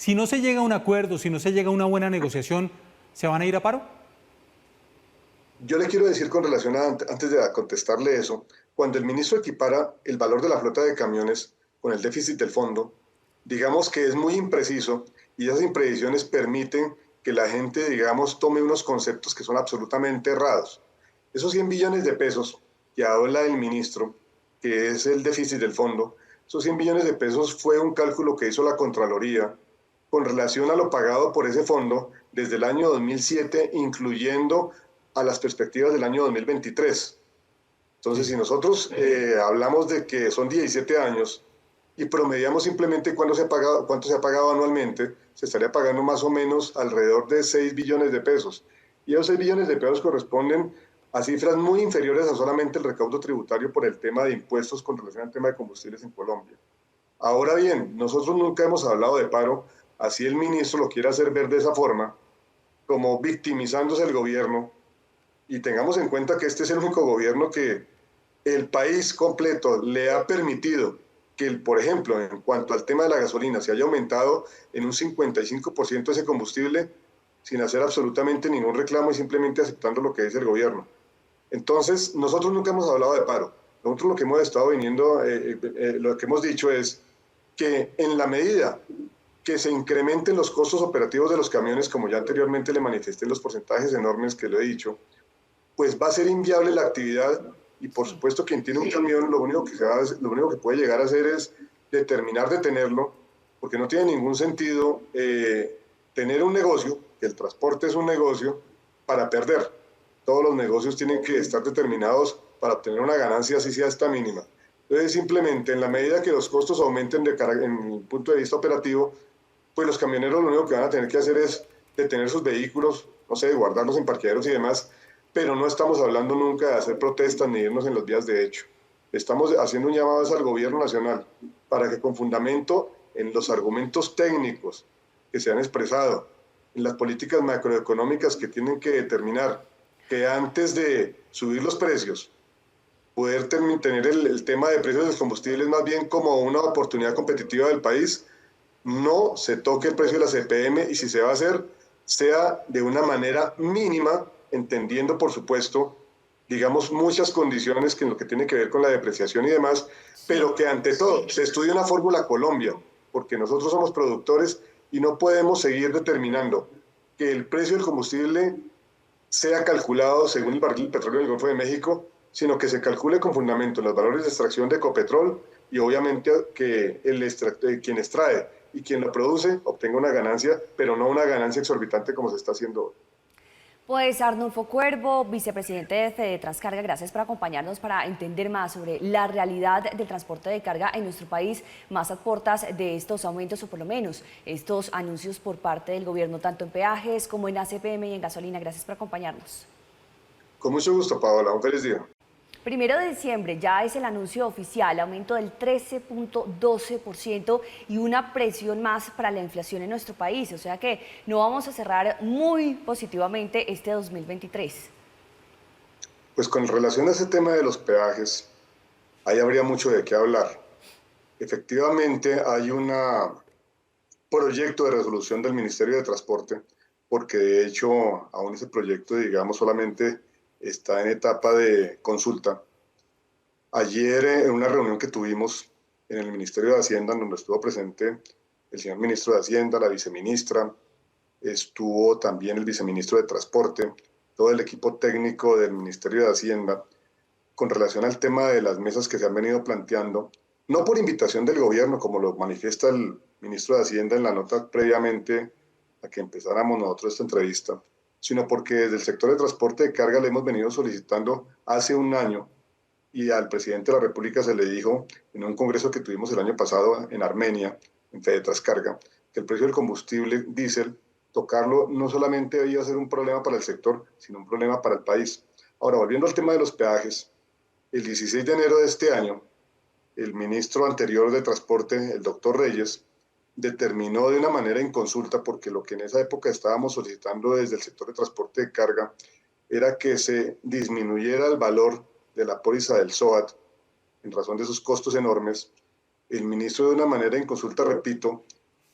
Si no se llega a un acuerdo, si no se llega a una buena negociación, ¿se van a ir a paro? Yo le quiero decir con relación a, antes de contestarle eso, cuando el ministro equipara el valor de la flota de camiones con el déficit del fondo, digamos que es muy impreciso y esas imprecisiones permiten que la gente, digamos, tome unos conceptos que son absolutamente errados. Esos 100 billones de pesos que habla el ministro, que es el déficit del fondo, esos 100 billones de pesos fue un cálculo que hizo la Contraloría con relación a lo pagado por ese fondo desde el año 2007, incluyendo a las perspectivas del año 2023. Entonces, Sí. si nosotros hablamos de que son 17 años y promediamos simplemente cuánto se ha pagado anualmente, se estaría pagando más o menos alrededor de 6 billones de pesos. Y esos 6 billones de pesos corresponden a cifras muy inferiores a solamente el recaudo tributario por el tema de impuestos con relación al tema de combustibles en Colombia. Ahora bien, nosotros nunca hemos hablado de paro, así el ministro lo quiere hacer ver de esa forma, como victimizándose el gobierno, y tengamos en cuenta que este es el único gobierno que el país completo le ha permitido que, por ejemplo, en cuanto al tema de la gasolina, se haya aumentado en un 55% ese combustible sin hacer absolutamente ningún reclamo y simplemente aceptando lo que dice el gobierno. Entonces, nosotros nunca hemos hablado de paro. Nosotros lo que hemos estado viniendo, lo que hemos dicho es que en la medida que se incrementen los costos operativos de los camiones, como ya anteriormente le manifesté los porcentajes enormes que lo he dicho, pues va a ser inviable la actividad y por Sí. supuesto quien tiene un camión lo único que puede llegar a hacer es determinar de tenerlo, porque no tiene ningún sentido tener un negocio, que el transporte es un negocio, para perder. Todos los negocios tienen que estar determinados para obtener una ganancia, así sea esta mínima. Entonces, simplemente en la medida que los costos aumenten en el punto de vista operativo, pues los camioneros lo único que van a tener que hacer es detener sus vehículos, no sé, guardarlos en parqueaderos y demás, pero no estamos hablando nunca de hacer protestas ni irnos en las vías de hecho. Estamos haciendo un llamado al gobierno nacional para que con fundamento en los argumentos técnicos que se han expresado, en las políticas macroeconómicas que tienen que determinar que antes de subir los precios, poder tener el tema de precios de los combustibles más bien como una oportunidad competitiva del país, no se toque el precio de la CPM y si se va a hacer, sea de una manera mínima, entendiendo, por supuesto, digamos, muchas condiciones que en lo que tiene que ver con la depreciación y demás, Sí. pero que ante todo se estudie una fórmula Colombia, porque nosotros somos productores y no podemos seguir determinando que el precio del combustible sea calculado según el barril de petróleo del Golfo de México, sino que se calcule con fundamento en los valores de extracción de Ecopetrol y obviamente que quien extrae y quien lo produce obtenga una ganancia, pero no una ganancia exorbitante como se está haciendo hoy. Pues Arnulfo Cuervo, vicepresidente de Fede Transcarga, gracias por acompañarnos para entender más sobre la realidad del transporte de carga en nuestro país, más a portas de estos aumentos o por lo menos estos anuncios por parte del gobierno, tanto en peajes como en ACPM y en gasolina. Gracias por acompañarnos. Con mucho gusto, Paola. Un feliz día. 1 de diciembre ya es el anuncio oficial, aumento del 13.12% y una presión más para la inflación en nuestro país. O sea que no vamos a cerrar muy positivamente este 2023. Pues con relación a ese tema de los peajes, ahí habría mucho de qué hablar. Efectivamente, hay un proyecto de resolución del Ministerio de Transporte, porque de hecho aún ese proyecto, digamos, solamente está en etapa de consulta. Ayer, en una reunión que tuvimos en el Ministerio de Hacienda, donde estuvo presente el señor ministro de Hacienda, la viceministra, estuvo también el viceministro de Transporte, todo el equipo técnico del Ministerio de Hacienda, con relación al tema de las mesas que se han venido planteando, no por invitación del gobierno, como lo manifiesta el ministro de Hacienda en la nota previamente a que empezáramos nosotros esta entrevista, sino porque desde el sector de transporte de carga le hemos venido solicitando hace un año y al presidente de la República se le dijo en un congreso que tuvimos el año pasado en Armenia, en Fede Transcarga, que el precio del combustible diésel, tocarlo no solamente debía ser un problema para el sector, sino un problema para el país. Ahora, volviendo al tema de los peajes, el 16 de enero de este año, el ministro anterior de Transporte, el doctor Reyes, determinó de una manera inconsulta, porque lo que en esa época estábamos solicitando desde el sector de transporte de carga era que se disminuyera el valor de la póliza del SOAT en razón de sus costos enormes. El ministro de una manera inconsulta, repito,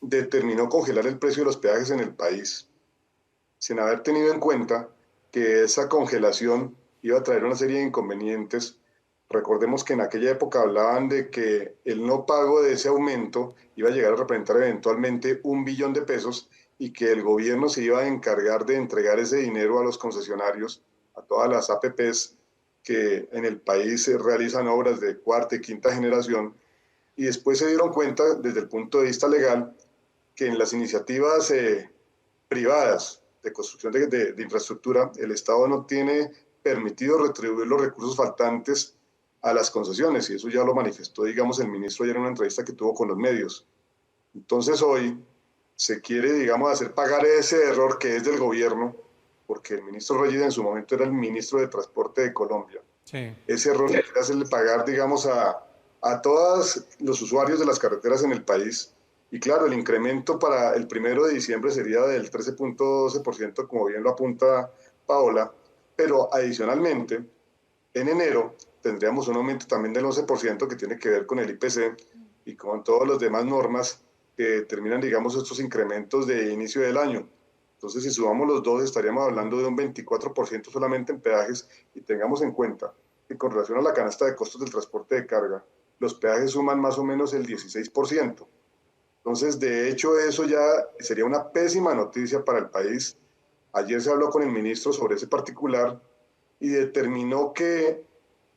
determinó congelar el precio de los peajes en el país, sin haber tenido en cuenta que esa congelación iba a traer una serie de inconvenientes. Recordemos que en aquella época hablaban de que el no pago de ese aumento iba a llegar a representar eventualmente 1 billón de pesos y que el gobierno se iba a encargar de entregar ese dinero a los concesionarios, a todas las APPs que en el país se realizan obras de cuarta y quinta generación, y después se dieron cuenta desde el punto de vista legal que en las iniciativas privadas de construcción de infraestructura, el Estado no tiene permitido retribuir los recursos faltantes a las concesiones, y eso ya lo manifestó, digamos, el ministro ayer en una entrevista que tuvo con los medios. Entonces hoy se quiere, digamos, hacer pagar ese error que es del gobierno, porque el ministro Reyes en su momento era el ministro de Transporte de Colombia. Sí. Ese error se quiere hacerle pagar, digamos, a todos los usuarios de las carreteras en el país. Y claro, el incremento para el 1 de diciembre sería del 13.12%, como bien lo apunta Paola, pero adicionalmente, en enero tendríamos un aumento también del 11% que tiene que ver con el IPC y con todas las demás normas que determinan, digamos, estos incrementos de inicio del año. Entonces, si sumamos los dos, estaríamos hablando de un 24% solamente en peajes, y tengamos en cuenta que con relación a la canasta de costos del transporte de carga, los peajes suman más o menos el 16%. Entonces, de hecho, eso ya sería una pésima noticia para el país. Ayer se habló con el ministro sobre ese particular y determinó que,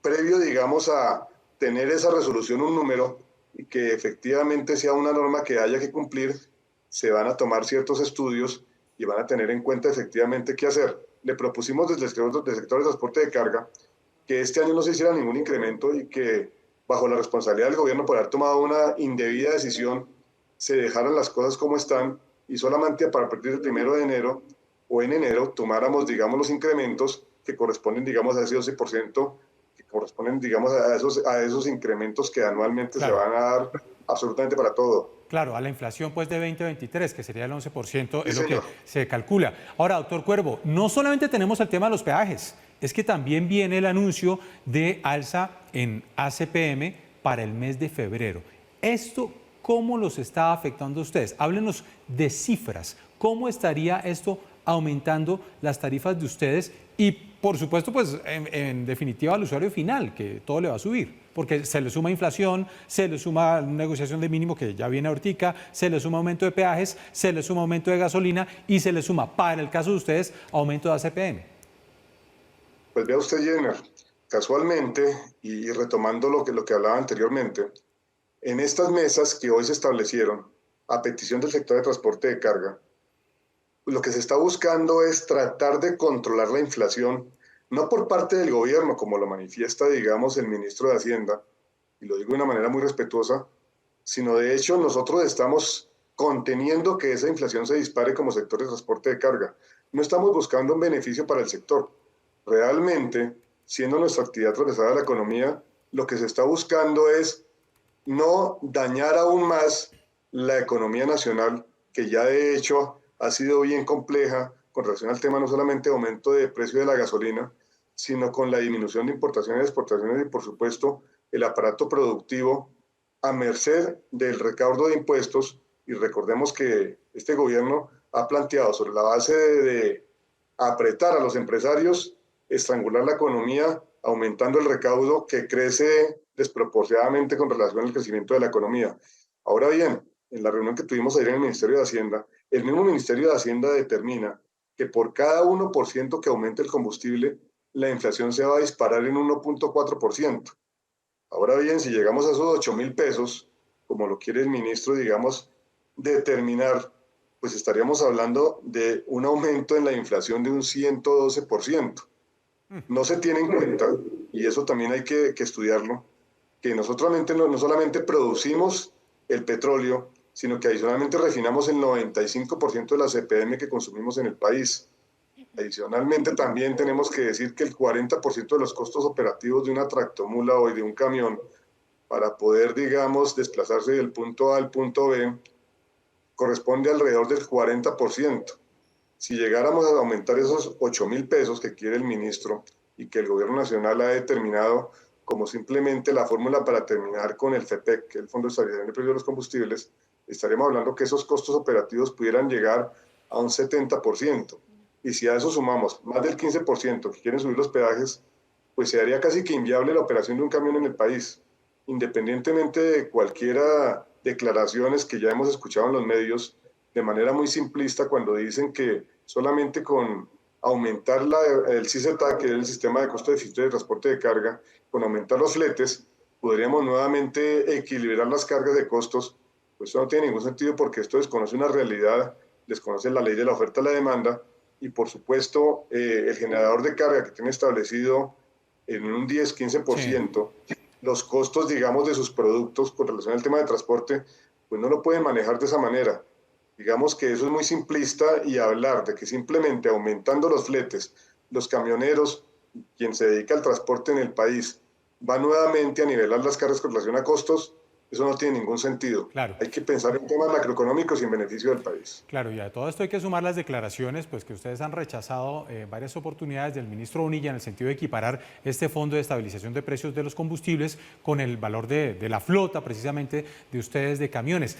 previo, digamos, a tener esa resolución, un número, y que efectivamente sea una norma que haya que cumplir, se van a tomar ciertos estudios y van a tener en cuenta efectivamente qué hacer. Le propusimos desde el sector de transporte de carga que este año no se hiciera ningún incremento y que, bajo la responsabilidad del gobierno por haber tomado una indebida decisión, se dejaran las cosas como están y solamente a partir del 1 de enero o en enero tomáramos, digamos, los incrementos que corresponden, digamos, a ese 12%, que corresponden, digamos, a esos incrementos que anualmente se van a dar absolutamente para todo. Claro, a la inflación pues de 2023, que sería el 11%, Sí, es lo que señor. se calcula. Ahora, doctor Cuervo, no solamente tenemos el tema de los peajes, es que también viene el anuncio de alza en ACPM para el mes de febrero. ¿Esto cómo los está afectando a ustedes? Háblenos de cifras. ¿Cómo estaría esto aumentando las tarifas de ustedes? Y, por supuesto, pues en definitiva al usuario final, que todo le va a subir, porque se le suma inflación, se le suma negociación de mínimo que ya viene ahorita, se le suma aumento de peajes, se le suma aumento de gasolina y se le suma, para el caso de ustedes, aumento de ACPM. Pues vea usted, Jenner, casualmente, y retomando lo que hablaba anteriormente, en estas mesas que hoy se establecieron a petición del sector de transporte de carga, lo que se está buscando es tratar de controlar la inflación, no por parte del gobierno, como lo manifiesta, digamos, el ministro de Hacienda, y lo digo de una manera muy respetuosa, sino de hecho nosotros estamos conteniendo que esa inflación se dispare como sector de transporte de carga. No estamos buscando un beneficio para el sector. Realmente, siendo nuestra actividad transversal a la economía, lo que se está buscando es no dañar aún más la economía nacional, que ya de hecho ha sido bien compleja con relación al tema no solamente de aumento de precio de la gasolina, sino con la disminución de importaciones y exportaciones y, por supuesto, el aparato productivo a merced del recaudo de impuestos. Y recordemos que este gobierno ha planteado, sobre la base de apretar a los empresarios, estrangular la economía, aumentando el recaudo que crece desproporcionadamente con relación al crecimiento de la economía. Ahora bien, en la reunión que tuvimos ayer en el Ministerio de Hacienda, el mismo Ministerio de Hacienda determina que por cada 1% que aumente el combustible, la inflación se va a disparar en 1.4%. Ahora bien, si llegamos a esos 8.000 pesos, como lo quiere el ministro, digamos, determinar, pues estaríamos hablando de un aumento en la inflación de un 112%. No se tiene en cuenta, y eso también hay que estudiarlo, que nosotros no solamente producimos el petróleo, sino que adicionalmente refinamos el 95% de la CPM que consumimos en el país. Adicionalmente, también tenemos que decir que el 40% de los costos operativos de una tractomula o de un camión para poder, digamos, desplazarse del punto A al punto B corresponde alrededor del 40%. Si llegáramos a aumentar esos 8.000 pesos que quiere el ministro y que el gobierno nacional ha determinado como simplemente la fórmula para terminar con el FEPEC, que es el Fondo de Estabilización de Precios de los Combustibles, estaríamos hablando que esos costos operativos pudieran llegar a un 70%. Y si a eso sumamos más del 15% que quieren subir los peajes, pues se haría casi que inviable la operación de un camión en el país, independientemente de cualquiera declaraciones que ya hemos escuchado en los medios de manera muy simplista cuando dicen que solamente con aumentar el CICETA, que es el sistema de costo deficitario de transporte de carga, con aumentar los fletes, podríamos nuevamente equilibrar las cargas de costos. Pues eso no tiene ningún sentido porque esto desconoce una realidad, desconoce la ley de la oferta y la demanda, y por supuesto el generador de carga que tiene establecido en un 10-15%, sí, los costos, digamos, de sus productos con relación al tema de transporte, pues no lo pueden manejar de esa manera. Digamos que eso es muy simplista, y hablar de que simplemente aumentando los fletes, los camioneros, quien se dedica al transporte en el país, va nuevamente a nivelar las cargas con relación a costos, eso no tiene ningún sentido. Claro. Hay que pensar en temas macroeconómicos y en beneficio del país. Claro, y a todo esto hay que sumar las declaraciones, pues que ustedes han rechazado varias oportunidades del ministro Bonilla en el sentido de equiparar este fondo de estabilización de precios de los combustibles con el valor de la flota, precisamente, de ustedes de camiones.